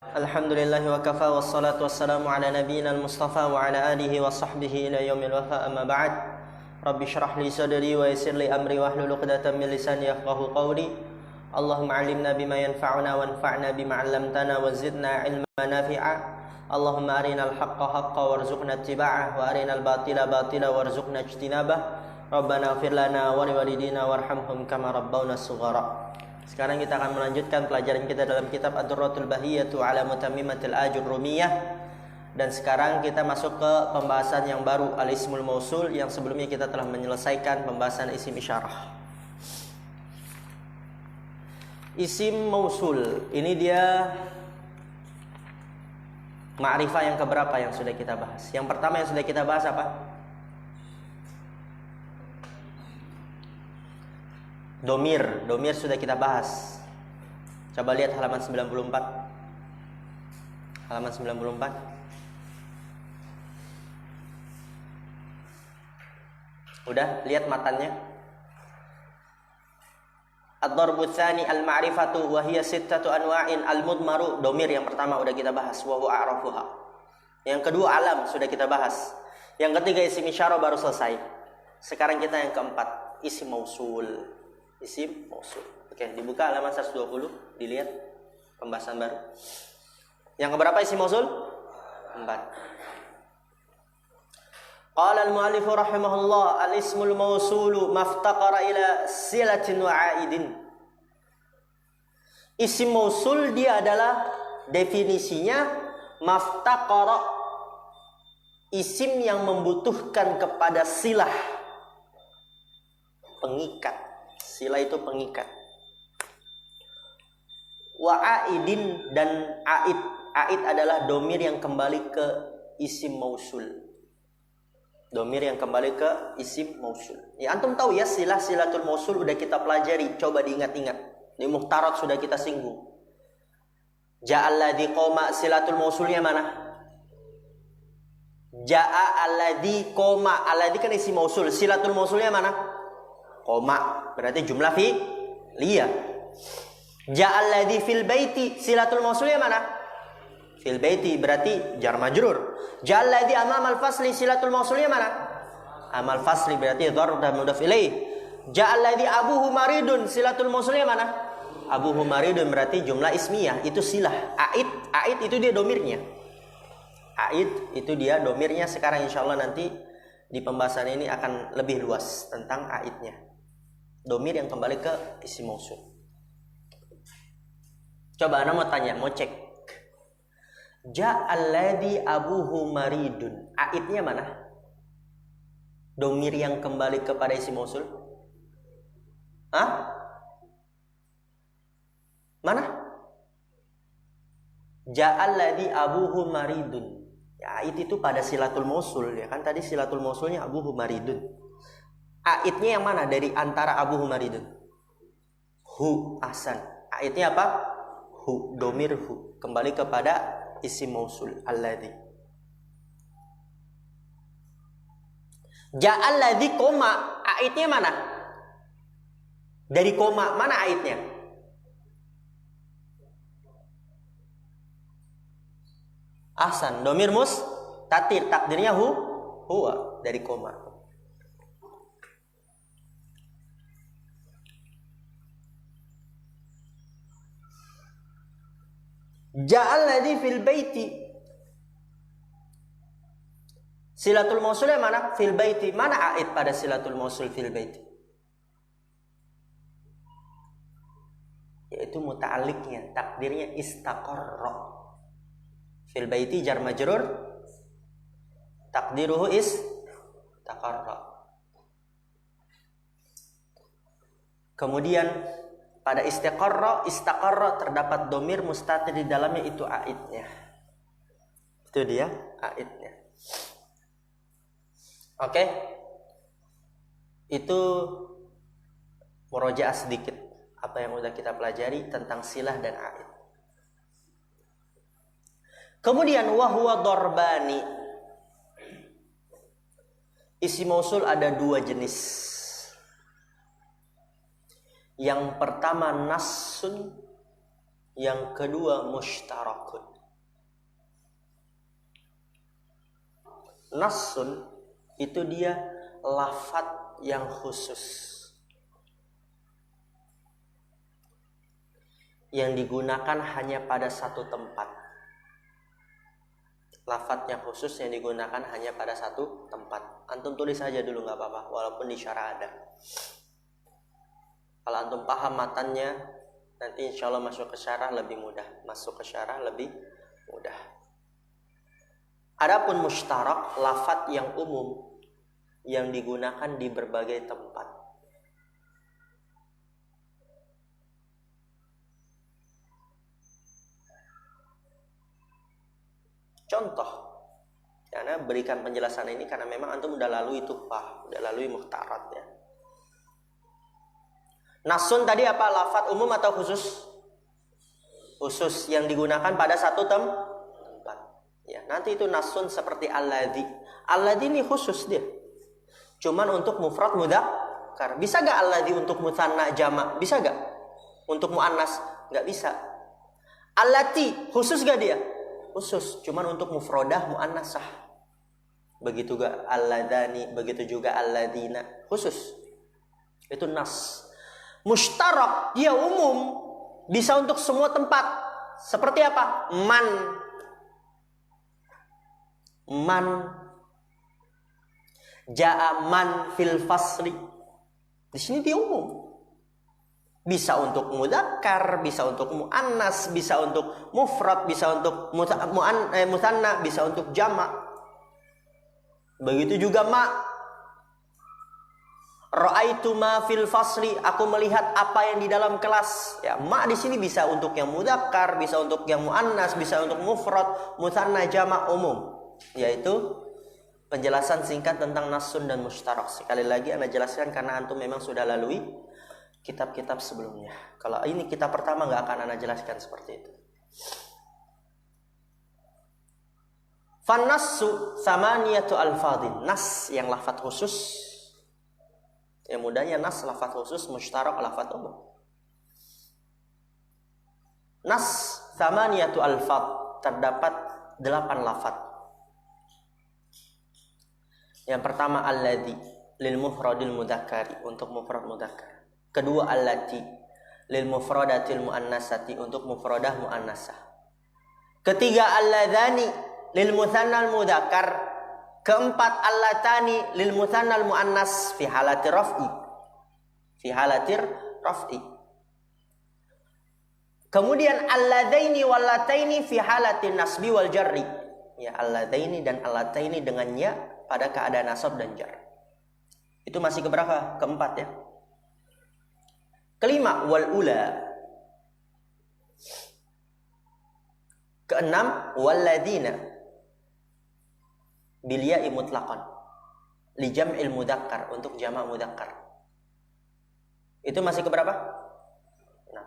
Alhamdulillahi wa kafa wassalatu wassalamu ala nabiyyina al-mustafa wa ala alihi wa sahbihi ila yaumil wafa amma ba'd. Rabbi shrah li sadri wa yassir li amri wahlul 'uqdatam min lisani yafqahu qawli. Allahumma 'allimna bima yanfa'una wanfa'na bima 'allamtana wa zidna 'ilman nafi'a. Allahumma arinal haqqa haqqan warzuqna ittiba'ah wa arinal batila batila warzuqna ijtinabah. Rabbana ighfir lana wa liwalidina warhamhum kama rabbawna shighara. Sekarang kita akan melanjutkan pelajaran kita dalam kitab Ad-Durratul Bahiyatu ala Mutammimatil Ajurrumiyah. Dan sekarang kita masuk ke pembahasan yang baru, Al-Ismul Mausul, yang sebelumnya kita telah menyelesaikan pembahasan isim isyarah. Isim Mausul, ini dia ma'rifah yang keberapa yang sudah kita bahas? Yang pertama yang sudah kita bahas apa? Domir sudah kita bahas. Coba lihat halaman 94. Halaman 94. Udah lihat matanya. Ad-darbu tsani al-ma'rifatu wa hiya sittatu anwa'in al-mudmaru. Domir yang pertama udah kita bahas, wa huwa a'rafuha. Yang kedua alam sudah kita bahas. Yang ketiga isim isyarah baru selesai. Sekarang kita yang keempat, isim mausul. Isim mausul. Oke, dibuka halaman 120, dilihat pembahasan baru. Yang keberapa isim mausul? 4. Qala al-mu'allif rahimahullah, al-ismul mausulu maftaqara ila silatin wa 'aidin. Isim mausul dia adalah definisinya maftaqara, isim yang membutuhkan kepada silah, pengikat. Sila itu pengikat. Wa aidin, dan aid. Aid adalah domir yang kembali ke isim mausul. Domir yang kembali ke isim mausul. Ya antum tahu ya, silatul mausul udah kita pelajari. Coba diingat-ingat. Di Mukhtarat sudah kita singgung. Ja'alladzi qoma, silatul mausulnya mana? Ja'alladzi qoma. Alladzi kan isim mausul. Silatul mausulnya mana? Koma, berarti jumlah fi'liyah. Ja'alladzi fil baiti, silatul mausulnya mana? Fil baiti, berarti jar majrur. Ja'alladzi amamal fasli, silatul mausulnya mana? Amal fasli, berarti dzarf dan mudhaf ilaih. Ja'alladzi abuhu maridun, silatul mausulnya mana? Abuhu maridun, berarti jumlah ismiyah, itu silah. Aid itu dia domirnya. Aid itu dia domirnya. Sekarang insyaallah nanti di pembahasan ini akan lebih luas tentang aidnya. Domir yang kembali ke isim mausul. Coba ana mau tanya, mau cek. Ja'alladzi abuhu maridun. Aidnya mana? Domir yang kembali kepada isim mausul. Hah? Mana? Ja'alladzi abuhu maridun. Ya, aid itu pada silatul mausul, ya kan tadi silatul mausulnya abuhu maridun. Aidnya yang mana dari antara abuhu maridun? Hu, ahsan. Aidnya apa? Hu, domir hu, kembali kepada isim mausul alladzi. Ja'alladzi koma, aidnya mana? Dari koma, mana aidnya? Ahsan, domir mustatir, takdirnya huwa, dari koma. Ja'alladzi fil baiti, silatul mausulnya mana? Fil baiti, mana aid pada silatul mausul fil baiti? Yaitu muta'alliqnya, takdirnya istaqarra. Fil baiti jar majrur, takdiruhu istaqarra. Kemudian pada istaqarra terdapat domir mustatir di dalamnya, itu aidnya. Itu dia aidnya. Oke. Itu murojaah sedikit apa yang sudah kita pelajari tentang silah dan aid. Kemudian wahwa darbani. Isim mausul ada 2 jenis. Yang pertama nasun, Yang kedua mushtarakun. Nassun itu dia lafadz yang khusus yang digunakan hanya pada satu tempat. Lafadz yang khusus yang digunakan hanya pada satu tempat. Antum tulis saja dulu nggak apa-apa, walaupun di syarah ada. Kalau antum paham matannya, nanti insya Allah masuk ke syarah lebih mudah. Adapun mushtarak, lafadz yang umum yang digunakan di berbagai tempat. Contoh, karena berikan penjelasan ini karena memang antum udah lalui tuqah, udah lalui muhtarat ya. Nasun tadi apa? Lafadz umum atau khusus? Khusus yang digunakan pada satu tempat. Ya, nanti itu nasun seperti alladzi. Alladzi ini khusus dia. Cuman untuk mufrad mudzakkar. Bisa gak alladzi untuk mutsanna jamak? Bisa gak? Untuk muannas? Gak bisa. Allati khusus gak dia? Khusus. Cuman untuk mufradah muannasah. Begitu gak alladani, begitu juga alladzina. Khusus. Itu nas. Mushtarak dia umum, bisa untuk semua tempat. Seperti apa? Man ja'a man fil fasli. Di sini dia umum. Bisa untuk mudzakkar, bisa untuk muannas, bisa untuk mufrad, bisa untuk mutsanna, bisa untuk jamak. Begitu juga ma. Ra'aitu ma fil fasli, aku melihat apa yang di dalam kelas. Ya, ma di sini bisa untuk yang mudzakkar, bisa untuk yang muannas, bisa untuk mufrad, mutsanna, jamak, umum. Yaitu penjelasan singkat tentang nasun dan mushtarak. Sekali lagi Anda jelaskan karena antum memang sudah lalui kitab-kitab sebelumnya. Kalau ini kitab pertama nggak akan Anda jelaskan seperti itu. Fannasu samaniyatu alfadhin. Nas yang lafadz khusus. Yang mudahnya nas lafadz khusus, mushtarak lafadz umum. Nas samaniyatu alfadh, terdapat 8 lafadz. Yang pertama alladzi lil mufradil mudzakkari, untuk mufrad mudzakkar. Kedua allati lil mufradatil muannasati, untuk mufradah muannasah. Ketiga alladzani lil mutsannal mudzakkar. Keempat allatani lil mutsannal muannas fi halatir raf'i. Kemudian alladzaini wallataini fi halatin nasbi wal jarri. Ya, alladzaini dan allataini dengannya pada keadaan nasab dan jar. Itu masih keberapa? Keempat ya. Kelima wal ula. Keenam walladzina bil ya'i mutlaqan li jam'il mudzakkar, untuk jamak mudzakkar. Itu masih keberapa? Nah.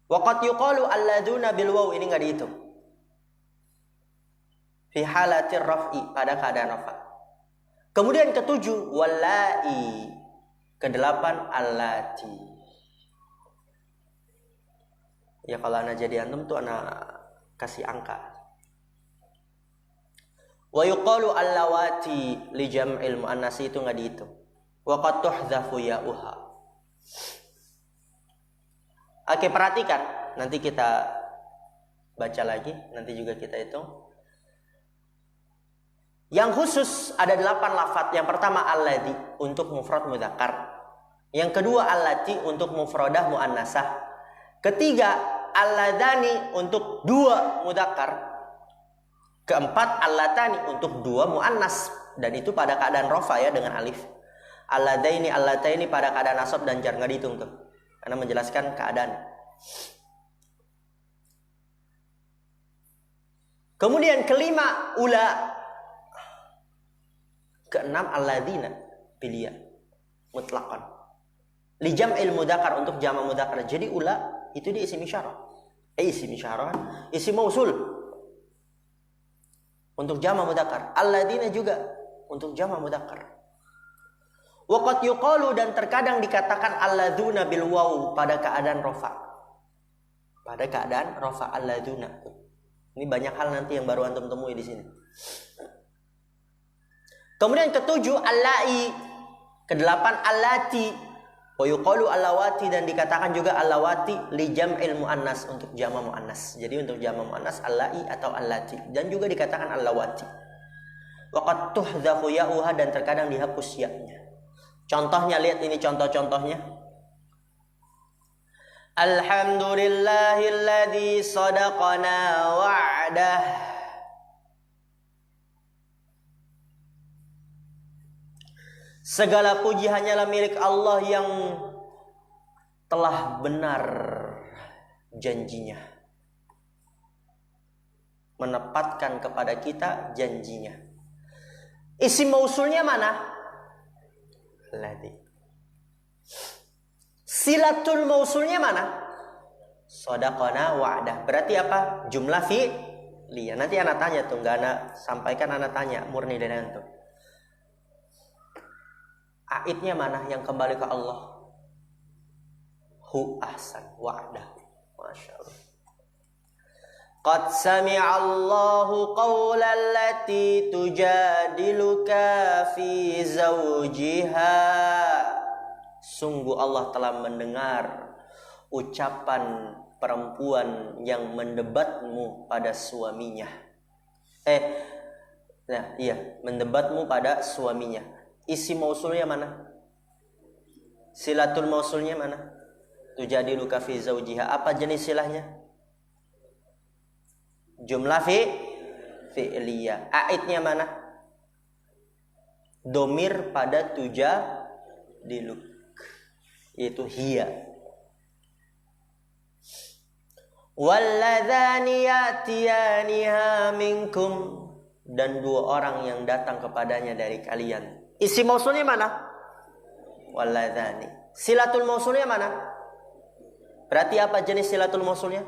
Wa qad yuqalu alladzuna bil waw, ini enggak dihitung. Fi halatir raf'i, pada keadaan rafa. Kemudian ketujuh wallai. Kedelapan allati. Ya kalau anak jadi antum tuh anak kasih angka. Wa yuqalu allawati li jam'il muannasi, itu enggak dihitung. Wa qad tuhdzafu ya'uha. Oke, perhatikan. Nanti kita baca lagi, nanti juga kita hitung. Yang khusus ada 8 lafadz. Yang pertama alladzi untuk mufrad mudzakkar. Yang kedua allati untuk mufradah muannasah. Ketiga alladzani untuk 2 mudzakkar. Keempat allatani untuk 2 muannas, dan itu pada keadaan rafa ya, dengan alif. Alladzaini allataini pada keadaan nasab dan jar, enggak dihitung tuh. Karena menjelaskan keadaan. Kemudian kelima ula. Keenam alladzina bilia mutlaqan li jam'il mudzakkar, untuk jamak mudzakkar. Jadi ula itu di isim isyarah. Isim isyarah, isim mausul untuk jamak mudzakkar. Alladzina juga untuk jamak mudzakkar. Wa qad yuqalu, dan terkadang dikatakan alladzuna bil waw pada keadaan rafa. Pada keadaan rafa alladzuna. Ini banyak hal nanti yang baru antum temui di sini. Kemudian ketujuh allai, kedelapan allati, wa yuqalu allawati, dan dikatakan juga allawati li jam'il muannas, untuk jama muannas. Jadi untuk jama muannas allai atau allati, dan juga dikatakan allawati. Wa qad tuhdhafu ya'uha, dan terkadang dihapus ya-nya. Contohnya, lihat ini contoh-contohnya. Alhamdulillahilladzi sadaqana wa'dah. Segala puji hanyalah milik Allah yang telah benar janjinya, menepatkan kepada kita janjinya. Isim mausulnya mana? Ladzi. Silatul mausulnya mana? Shadaqana wa'dah. Berarti apa? Jumlah fi'liyah. Nanti anak tanya tuh, enggak anak sampaikan, anak tanya murni dari antum. Aidnya mana yang kembali ke Allah? Hu ahsan wa'dah. Masya Allah. Qad sami'allahu qawla allati tujadiluka fi zawjiha. Sungguh Allah telah mendengar ucapan perempuan yang mendebatmu pada suaminya. Mendebatmu pada suaminya. Isi mausulnya mana? Silatul mausulnya mana? Tujadiluka fi zawjiha. Apa jenis silahnya? Jumlah fi'liyah. Aidnya mana? Domir pada tujadiluk, yaitu hiya. Walladzani ya'tiyaniha minkum, dan dua orang yang datang kepadanya dari kalian. Isi mausulnya mana? Walladzani. Silatul mausulnya mana? Berarti apa jenis silatul mausulnya?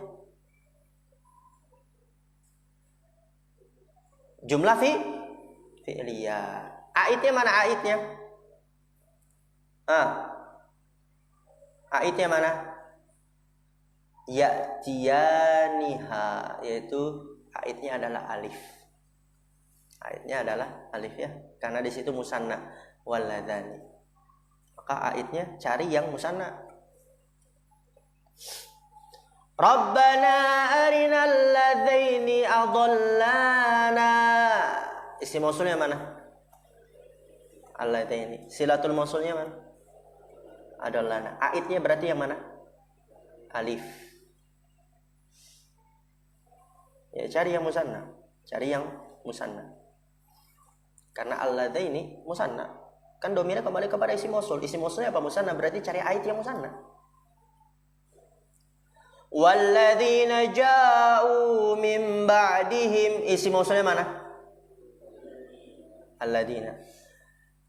Jumlah fi'liyah. Aidnya mana aidnya? Aidnya mana? Ya'tiyaniha, yaitu aidnya adalah alif. Aidnya adalah alif ya, karena di situ musanna walladzani. Maka aidnya cari yang musanna. Rabbana arinal ladzaini adallana. Isim mausulnya mana? Alladzaini. Silatul mausulnya mana? Adallana. Aidnya berarti yang mana? Alif. Ya, cari yang musanna. Cari yang musanna. Karena alladzaini musanna. Kan domirnya kembali kepada isim mausul. Isim mausulnya apa? Musanna. Berarti cari aid yang musanna. Walladzina ja'u min ba'dihim. Isim mausulnya mana? Alladzina.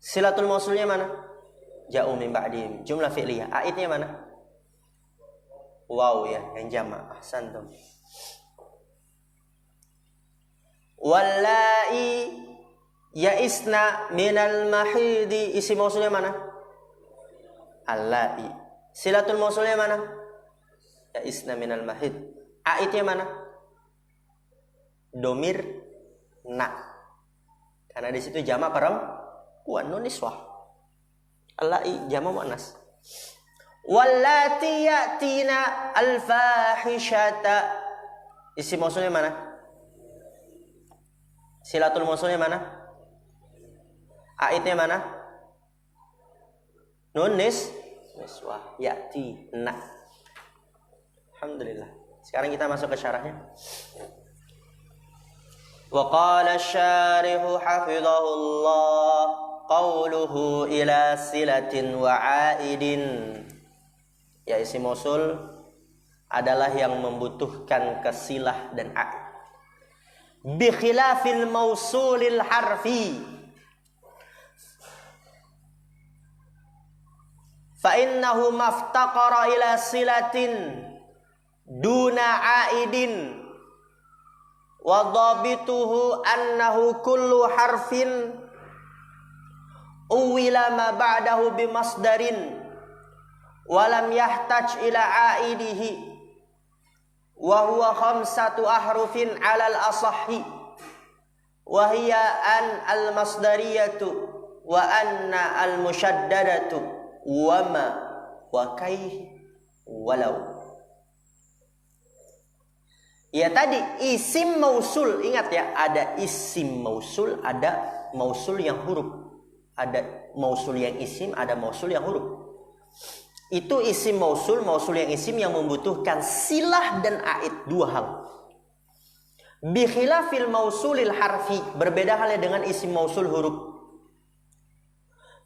Silatul mausulnya mana? Ja'u min ba'dihim. Jumlah fi'liyah. Aidnya mana? Waw ya, yang jama'. Ahsantum. Wallai ya'isna minal mahidi. Isim mausulnya mana? Allai. Silatul mausulnya mana? Ya'isna minal mahid. Aidnya mana? Domir na. Karena di situ jama' perempuan, nun niswah. Allai jama' muannas. Wallati ya'tina al-fahishata. Isim mausulnya mana? Silatul mausulnya mana? Aidnya mana? Nun niswah. Ya'ti na. Alhamdulillah. Sekarang kita masuk ke syarahnya. Wa qala asy-syarihu hafizahullah qawluhu ila silatin wa aidin. Ya, isim mausul adalah yang membutuhkan kesilah dan aid. Bi khilafil mausulil harfi. Fa innahu maftaqara ila silatin duna aidin wa dhabituhu annahu kullu harfin uwila ma ba'dahu bimasdarin wa lam yahtaj ila aidihi wa huwa khamsatu ahrufin 'ala al-asahhi wa hiya an al-masdariyatu wa anna al-musyaddadatu wa ma wa kaihi walau. Ya tadi isim mausul, ingat ya, ada isim mausul, ada mausul yang huruf. Ada mausul yang isim, ada mausul yang huruf. Itu isim mausul, mausul yang isim yang membutuhkan silah dan aid, dua hal. Bi khilafil mausulil harfi, berbeda halnya dengan isim mausul huruf.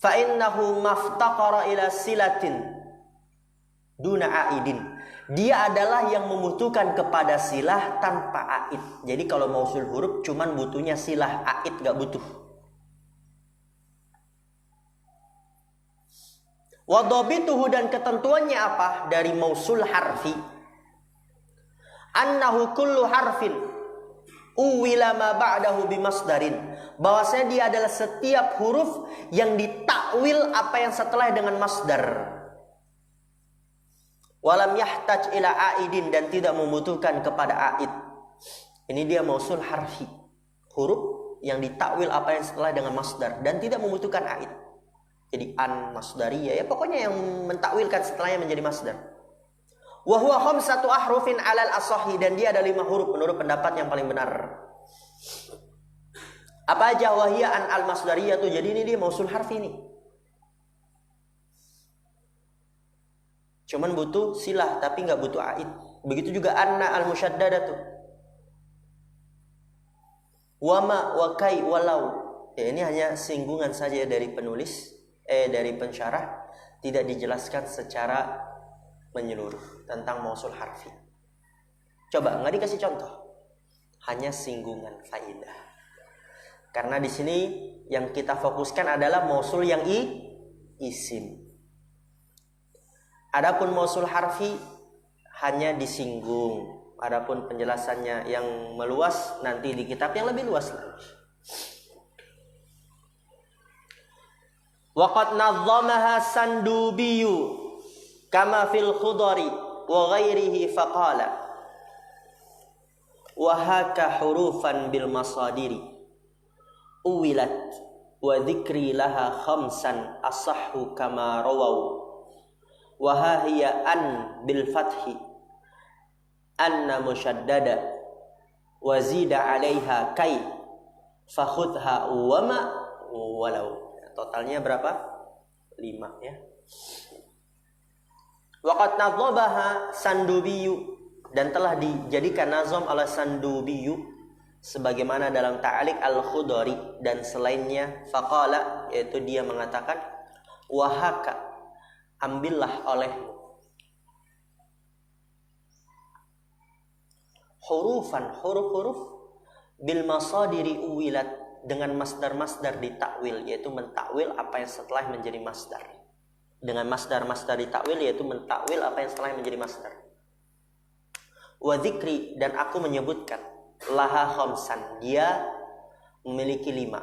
Fa innahu maftaqara ila silatin duna aidin. Dia adalah yang membutuhkan kepada silah tanpa aid. Jadi kalau mausul huruf cuman butuhnya silah, aid gak butuh. Wa dhabituhu, dan ketentuannya apa dari mausul harfi? Annahu kullu harfin uwila ma ba'dahu bimasdarin. Bahwasanya dia adalah setiap huruf yang ditakwil apa yang setelah dengan masdar. Walam yahtaj ila aidin, dan tidak membutuhkan kepada aid. Ini dia mausul harfi, huruf yang ditakwil apa yang setelah dengan masdar dan tidak membutuhkan aid. Jadi an masdariyah, ya pokoknya yang mentakwilkan setelahnya menjadi masdar. Wa huwa khamsatu ahrufin 'alal asahhi, dan dia ada 5 huruf menurut pendapat yang paling benar. Apa aja? Wa hiya an al masdariyah tuh. Jadi ini dia mausul harfi nih. Cuman butuh silah tapi nggak butuh aid. Begitu juga anna al musyaddadatu. Wama wa kai walau. Ya, ini hanya singgungan saja dari penulis, dari pensyarah, tidak dijelaskan secara menyeluruh tentang mausul harfi. Coba nggak dikasih contoh, hanya singgungan faidah. Karena di sini yang kita fokuskan adalah mausul yang isim. Adapun mausul harfi hanya disinggung. Adapun penjelasannya yang meluas nanti di kitab yang lebih luas lagi. Waqad nazzamaha Sandubiyu kama fil Khudari wa ghairihi faqala wa haka hurufan bil masadiri uwilat wa dzikri laha khamsan asahhu kama rawau wa hiya an bil fathi anna musyaddada wa zida 'alaiha kai fakhudha wa ma walau. Totalnya berapa? 5 ya. Waqad nadhabaha Sandubiyu, dan telah dijadikan nazam oleh Sandubiyu sebagaimana dalam Ta'liq Al-Khudari dan selainnya. Faqala, yaitu dia mengatakan, wahaka, ambillah olehmu hurufan, huruf-huruf bil masadiri uwilat, dengan masdar-masdar ditakwil, yaitu mentakwil apa yang setelah menjadi masdar. Dengan masdar-masdar ditakwil, yaitu mentakwil apa yang setelah menjadi masdar. Wa dzikri, dan aku menyebutkan laha khamsan, dia memiliki 5.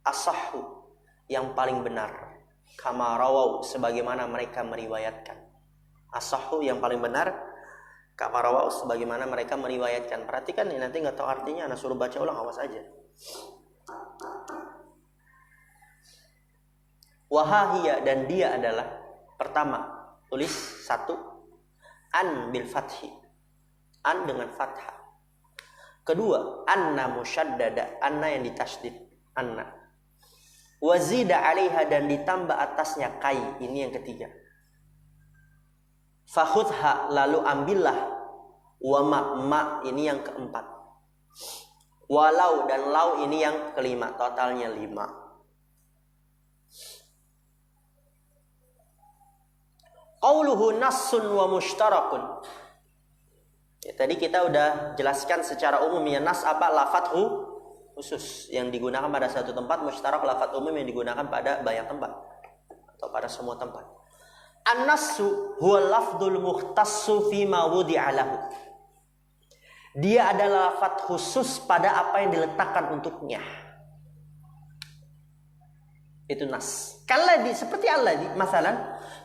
Asahhu, yang paling benar. Kama rawau, sebagaimana mereka meriwayatkan. Asahhu, yang paling benar. Kama rawau, sebagaimana mereka meriwayatkan. Perhatikan nih, nanti nggak tahu artinya, anak suruh baca ulang, awas aja. Wahahiyah, dan dia adalah, pertama, tulis 1, an bil fathi, an dengan fathah. Kedua, anna musyaddada, anna yang ditasydid, anna. Wazida 'alaiha, dan ditambah atasnya kai, ini yang ketiga. Fakhudha, lalu ambillah. Wa ma, ini yang keempat. Walau, dan lau, ini yang kelima. Totalnya 5. Qauluhu nassun wa mushtarakun. Ya, tadi kita udah jelaskan secara umum ya, nas apa? Lafadz khusus yang digunakan pada satu tempat, mushtarak lafadz umum yang digunakan pada banyak tempat atau pada semua tempat. An-nassu huwa lafdzul mukhtassu fi ma wudi'a lahu. Dia adalah lafadz khusus pada apa yang diletakkan untuknya. Itu nas. Kalladzi, seperti alladzi, masalan,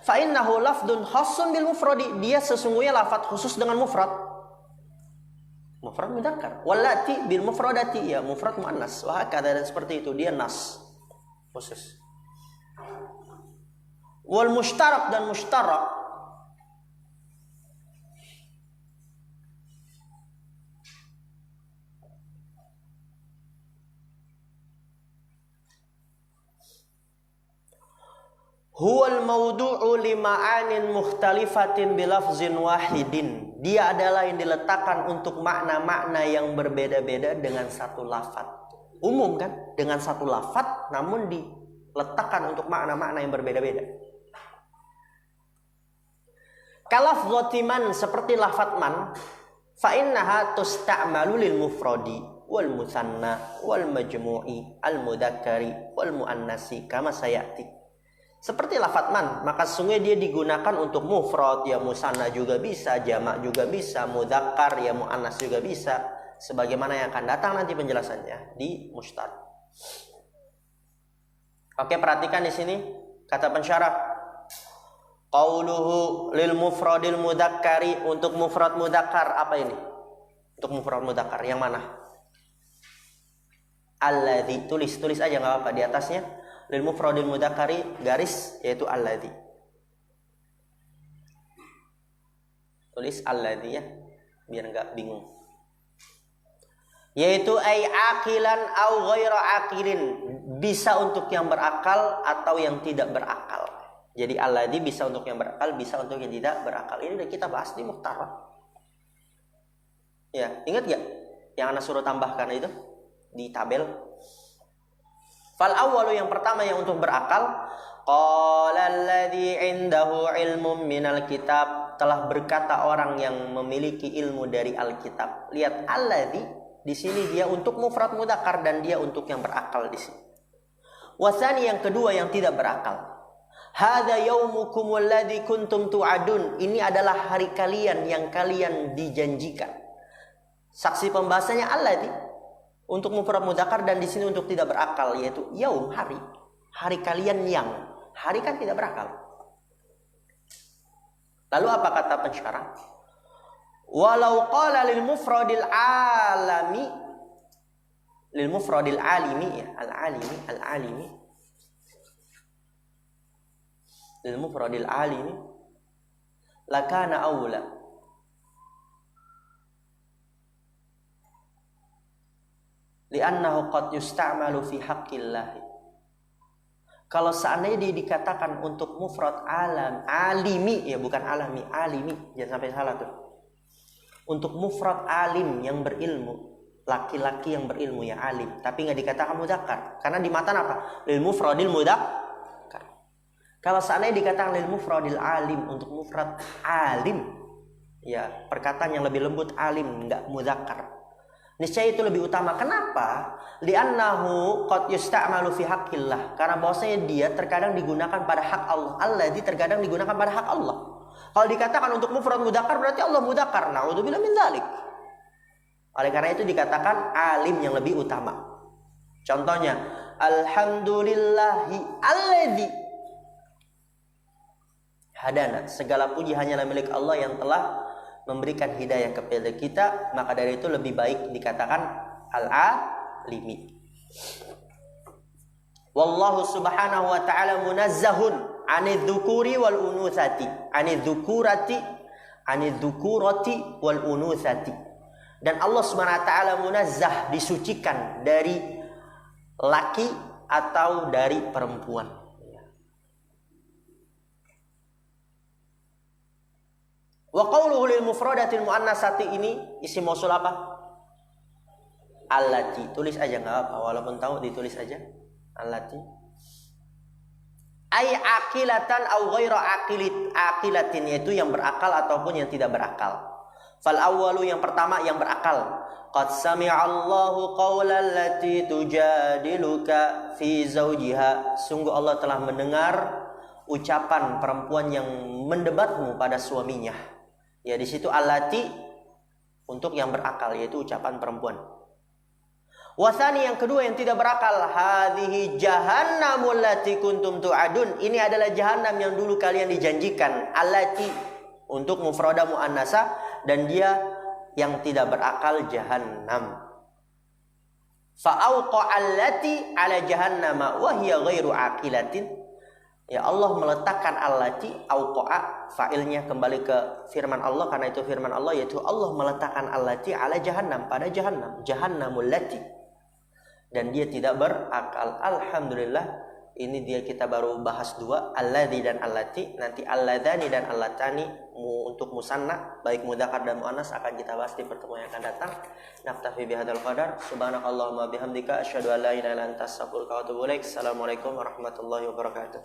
fa innahu lafdun khassun bil mufradi, dia sesungguhnya lafaz khusus dengan mufrad. Mufrad mudzakkar. Wallati bil mufradati, ya mufrad muannas. Wah, dan seperti itu, dia nas khusus. Wal mushtarak, dan mushtarak, huwal mawdu'u lima'anin mukhtalifatin bilafzin wahidin. Dia adalah yang diletakkan untuk makna-makna yang berbeda-beda dengan satu lafaz. Umum kan? Dengan satu lafaz, namun diletakkan untuk makna-makna yang berbeda-beda. Kalafzati man, seperti lafaz man, fa innaha tusta'malu lil mufradi wal musanna wal majmu'i al mudzakkari wal muannasi kama sayati. Seperti lafaz man, maka sesungguhnya dia digunakan untuk mufrad, ya musanna juga bisa, jamak juga bisa, mudzakkar, ya muannas juga bisa, sebagaimana yang akan datang nanti penjelasannya di mushtaq. Oke, perhatikan di sini kata pensyarah. Qauluhu lil mufradil mudzakkari, untuk mufrad mudzakkar apa ini? Untuk mufrad mudzakkar yang mana? Alladzi, tulis aja enggak apa-apa di atasnya. Lil mufradil mudzakkari garis yaitu alladzi. Tulis alladzi ya, biar enggak bingung. Yaitu ai aqilan au ghaira aqilin, bisa untuk yang berakal atau yang tidak berakal. Jadi alladzi bisa untuk yang berakal, bisa untuk yang tidak berakal. Ini udah kita bahas di Mukhtar. Ya, ingat gak yang Anda suruh tambahkan itu di tabel? Fal awwalu, yang pertama yang untuk berakal, qala alladzi indahu ilmun minal kitab, telah berkata orang yang memiliki ilmu dari Alkitab. Lihat alladzi di sini dia untuk mufrad mudzakkar dan dia untuk yang berakal di sini. Wasani, yang kedua yang tidak berakal. Hadza yaumukum alladzi kuntum tu'adun, ini adalah hari kalian yang kalian dijanjikan. Saksi pembahasannya alladzi untuk mufrad mudzakkar dan di sini untuk tidak berakal, yaitu yaum, hari kalian yang, hari kan tidak berakal. Lalu apa kata pensyarah? Walau qala lil mufradil alami, lil mufradil alimi, ya al-alimi lil mufradil alimi lakana aula. Li'annahu qad yusta'malu fi haqqillah. Kalau seandainya dia dikatakan untuk mufrad alimi, ya bukan alami, alimi, jangan sampai salah tuh. Untuk mufrad alim yang berilmu, laki-laki yang berilmu, ya alim, tapi nggak dikatakan mudzakkar, karena di matan apa? Lil mufradil mudzakkar. Kalau seandainya dikatakan lil mufradil alim, untuk mufrad alim, ya perkataan yang lebih lembut, alim, nggak mudzakkar, niscaya itu lebih utama. Kenapa? Li'annahu qad yusta'malu fi haqqillah, karena bahwasanya dia terkadang digunakan pada hak Allah. Alladzi terkadang digunakan pada hak Allah. Kalau dikatakan untuk mufrad mudzakkar berarti Allah mudzakkar. Na'udzubillah min dzalik. Oleh karena itu dikatakan alim yang lebih utama. Contohnya, alhamdulillahi alladzi hadana, segala puji hanyalah milik Allah yang telah memberikan hidayah kepada kita, maka dari itu lebih baik dikatakan al-alimi. Wallahu subhanahu wa ta'ala munazzahun anidz-dzukuri wal unutsati, anidz-dzukurati wal unutsati. Dan Allah subhanahu wa ta'ala munazzah, disucikan dari laki atau dari perempuan. Wa qawluhu lil mufradatil muannasati, ini isim mausul apa? Allati. Tulis aja enggak apa, walaupun tahu ditulis aja. Allati. Ai aqilatan au ghaira aqilatin, yaitu yang berakal ataupun yang tidak berakal. Fal awwalu, yang pertama yang berakal. Qad sami'a Allahu qaulal lati tujadiluka fi zawjiha, sungguh Allah telah mendengar ucapan perempuan yang mendebatmu pada suaminya. Ya, di situ allati untuk yang berakal, yaitu ucapan perempuan. Wasani yang kedua yang tidak berakal, hadhihi jahannamul lati kuntum tu'adun. Ini adalah jahannam yang dulu kalian dijanjikan. Allati untuk mufradah muannasa, dan dia yang tidak berakal jahannam. Fa'auqa'allati ala jahannama wa hiya ghairu aqilatin. Ya Allah meletakkan allati, auqa'a fa'ilnya kembali ke firman Allah, karena itu firman Allah, yaitu Allah meletakkan allati ala jahannam, pada jahannam, jahannamul lati, dan dia tidak berakal. Alhamdulillah, ini dia kita baru bahas dua, alladzi dan allati. Nanti alladzani dan allatani untuk musanna baik mudzakkar dan muannas akan kita bahas di pertemuan yang akan datang. Naktafi bihadzal qadar. Subhanakallahumma bihamdika asyhadu an la ilaha illa anta astaghfiruka wa atubu ilaik. Assalamualaikum warahmatullahi wabarakatuh.